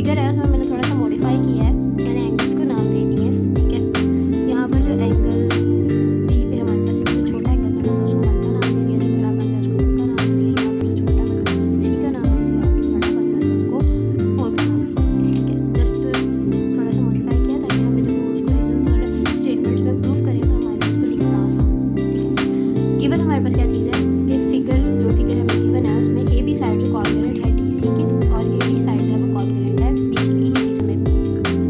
Figure है उसमें मैंने थोड़ा सा मॉडिफाई किया है, मैंने एंगल्स को नाम दे दिए हैं, ठीक है। यहाँ पर जो एंगल बी पे हमारे पास एक जो छोटा एंगल बना था उसको 1 का नाम दे दिया, जो बड़ा बन रहा है उसको 2 का नाम दे दिया, यहाँ पर जो छोटा बन रहा है उसको 3 का नाम दे दिया, और जो बड़ा बन रहा है उसको 4 का नाम दे दिया, ठीक है। जस्ट थोड़ा सा मॉडिफाई किया ताकि हमें जब हम उसको रीजंस और स्टेटमेंट्स में प्रूव करें तो हमारे लिए उसको लिखना आसान, ठीक है। गिवन हमारे पास क्या चीज़ है कि जो फिगर हमें गिवन है उसमें ए बी साइड जो कॉन्ग्रुएंट है डी सी के और ए डी साइड जो है वो कॉन्ग्रुएंट है बी सी के, ये चीज़ हमें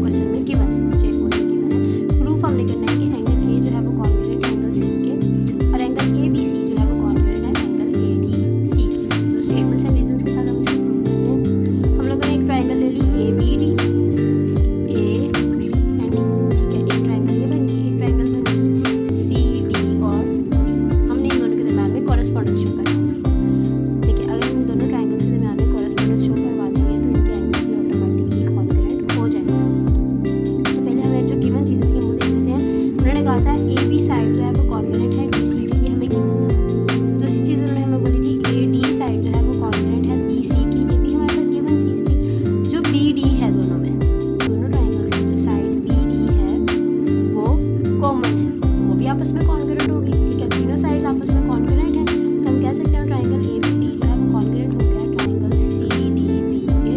क्वेश्चन में गिवन है, स्टेटमेंट में गिवन है। प्रूफ हमने करना है कि एंगल ए जो है वो कॉन्ग्रुएंट है एंगल सी के और एंगल ए बी सी जो है वो कॉन्ग्रुएंट है एंगल ए डी सी के। तो स्टेटमेंट्स एंड रीजंस के साथ हम इसको प्रूव करते हैं। हम लोगों ने एक ट्राइंगल ले ली A B D, A B and D, ठीक है। एक ट्राइंगल ये बन गई, एक ट्राइंगल बन गई सी डी और बी। हमने इन दोनों के दरम्यान में कॉरेस्पॉन्डेंस शो करनी है। देखिए अगर इन दोनों ट्राइंगल्स के दरम्यान में कॉरेस्पॉन्डेंस शो करवा देंगे तो इनके एंगल्स भी ऑटोमेटिकली कॉन्ग्रुएंट हो जाएंगे। तो पहले हमें जो गिवन चीज़ें थी हम वो देख लेते हैं। उन्होंने कहा था ए बी साइड जो है वो कॉन्ग्रुएंट है डी सी की, ये हमें गिवन था। दूसरी चीज़ उन्होंने हमें बोली थी ए डी साइड जो है वो कॉन्ग्रुएंट है बी सी की, ये भी हमारे पास गिवन चीज़ थी। जो बी डी है दोनों में, दोनों ट्राइंगल्स की जो साइड बी डी है वो कॉमन है तो वो भी आपस में कॉन्ग्रुएंट होगी, ठीक है। तीनों साइड्स आपस में कॉन्ग्रुएंट है तो हम कह सकते हैं ट्राइंगल ए बी डी जो है वो कॉन्ग्रुएंट हो गया ट्राइंगल सी डी बी के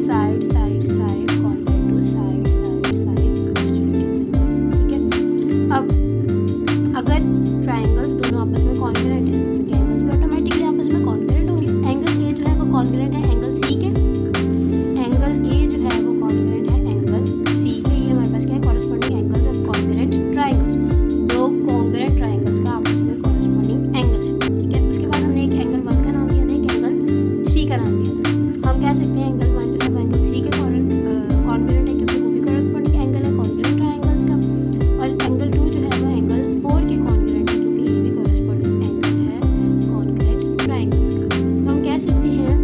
side side side congruent to side side side postulate, ठीक है। अब अगर ट्राइंगल्स दोनों आपस में कॉन्ग्रुएंट हैं उनके एंगल्स भी ऑटोमेटिकली आपस में कॉन्ग्रुएंट होंगे। एंगल ए जो है वो कॉन्ग्रुएंट है एंगल सी के, एंगल ए जो है वो कॉन्ग्रुएंट है एंगल सी के, ये हमारे पास क्या है corresponding angles of congruent triangles. दो कॉन्ग्रुएंट ट्राइंगल्स का आपस में कॉरेस्पॉन्डिंग एंगल है, ठीक है। उसके बाद हमने एक एंगल 1 का नाम दिया था, एक एंगल 3 का नाम दिया था। हम कह सकते हैं एंगल 1 जो है वो एंगल 3 के कॉन्ग्रुएंट है क्योंकि वो भी कॉरेस्पॉन्डिंग एंगल है कॉन्ग्रुएंट ट्राइंगल्स का, और एंगल 2 जो है वो एंगल 4 के कॉन्ग्रुएंट है क्योंकि ये भी कॉरेस्पॉन्डिंग एंगल है कॉन्ग्रुएंट ट्राइंगल्स का। तो हम कह सकते हैं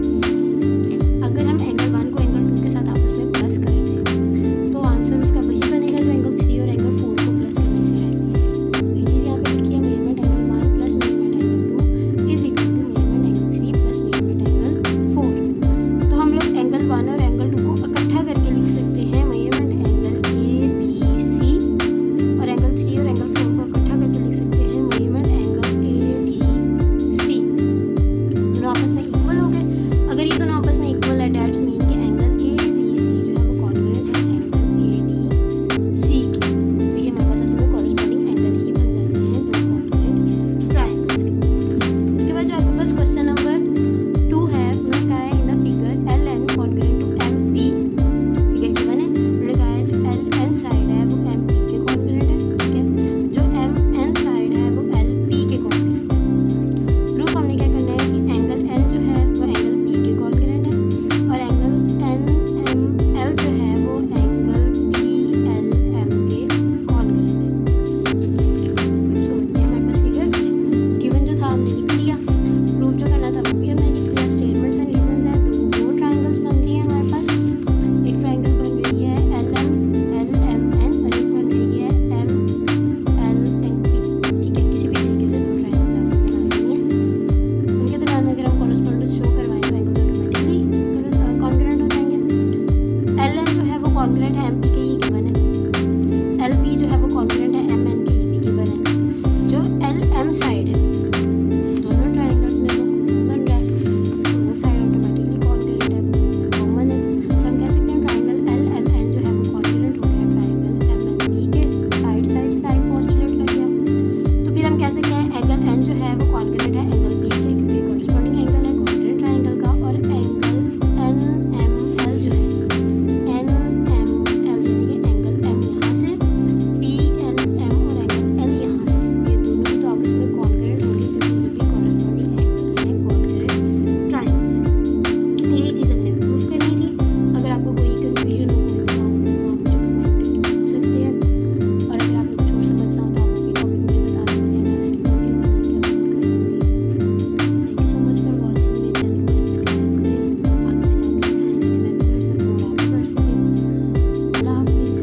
अगर हम एंगल 1 को एंगल 2 के साथ आपस में प्लस कर दें तो आंसर उसका वही बनेगा जो एंगल 3 और एंगल 4 को प्लस करने से आएगी। वही चीज़ यहाँ पे लिखी है, measurement angle 1 plus measurement angle 2 is equal to measurement angle 3 plus measurement angle 4। तो हम लोग एंगल 1 और एंगल 2 को इकट्ठा करके लिख सकते हैं measurement angle A B C, और एंगल 3 और एंगल 4 को इकट्ठा करके लिख सकते हैं measurement angle A D C. दोनों आपस में इक्वल हो गए। अगर ये दोनों आपस में इक्वल है डेट्स मीन कि एंगल ए बी सी जो है वो कॉन्ग्रुएंट है एंगल ए डी सी के, तो ये हमारे पास असल में कॉरेस्पॉन्डिंग एंगल ही बन जाते हैं दो कॉन्ग्रुएंट ट्राइंगल्स के। उसके बाद जो आपके पास क्वेश्चन नंबर 2 है, उन्होंने कहा है in the figure L N congruent to M P. Figure given है, उन्होंने कहा है जो एल एन साइड है वो एम पी के कॉन्ग्रुएंट है, ठीक है। जो एम एन साइड है वो एल पी के कॉन्ग्रुएंट है। प्रूफ हमने क्या करना है कि एंगल एन जो है वो एंगल पी के कॉन्ग्रुएंट है और एंगल एन एम एल जो है वो एंगल पी एल एम के कॉन्ग्रुएंट है। सो ये हमारे पास फिगर गिवन जो था हमने लिख लिया, प्रूफ जो करना था वो भी हमने लिख लिया। स्टेटमेंट्स एंड रीजंस है, तो दो ट्राइंगल्स बनती हैं हमारे पास। एक ट्राइंगल बन रही है एल एम एन और एक बन रही है एम एल एन पी, ठीक है। किसी भी तरीके से दो ट्राइंगल्स आपको बना देंगे, उनके दरम्यान में अगर हम कॉरेस्पॉन्डेंस शो करवाएं तो एंगल्स ऑटोमेटिकली कॉन्ग्रुएंट हो जाएंगे। एल एम जो है वो कॉन्ग्रुएंट है एम पी के, ये गिवन है। एल पी जो है वो कॉन्ग्रुएंट है एम एन के, ये भी गिवन है। जो एल एम साइड है दोनों ट्राइंगल्स में वो बन रहा है तो वो साइड ऑटोमेटिकली कॉन्ग्रुएंट है, वो कॉमन है। तो हम कह सकते हैं ट्राइंगल एल एम एन जो है वो कॉन्ग्रुएंट हो गया ट्राइंगल एम एन पी के, साइड साइड साइड पोस्टुलेट लग गया। तो फिर हम कह सकते हैं एंगल एन जो है वो कॉन्ग्रुएंट है एंगल पी के क्योंकि कॉरेस्पॉन्डिंग एंगल है कॉन्ग्रुएंट ट्राइंगल का, और एंगल एन एम एल जो है एन एम एल यानी कि एंगल एम यहाँ से पी एल एम और एंगल एल यहाँ से, ये दोनों भी तो आपस में कॉन्ग्रुएंट होंगे क्योंकि ये भी कॉरेस्पॉन्डिंग एंगल है कॉन्ग्रुएंट ट्राइंगल्स के। यही चीज़ हमने प्रूफ करनी थी। अगर आपको कोई कन्फ्यूजन हो, कोई भी डाउट हो तो आप मुझे कमेंट करके पूछ सकते हैं, और अगर आपने कुछ और समझना हो तो आप वो भी टॉपिक मुझे बता सकते हैं, मैं उसकी वीडियो बना के अपलोड कर दूँगी। Thank you so much for watching. मेरे चैनल को सब्सक्राइब करें, आगे से आगे बढ़ाएं ताकि मैं भी पढ़ सकूँ और आप भी पढ़ सकें। अल्लाह हाफिज़।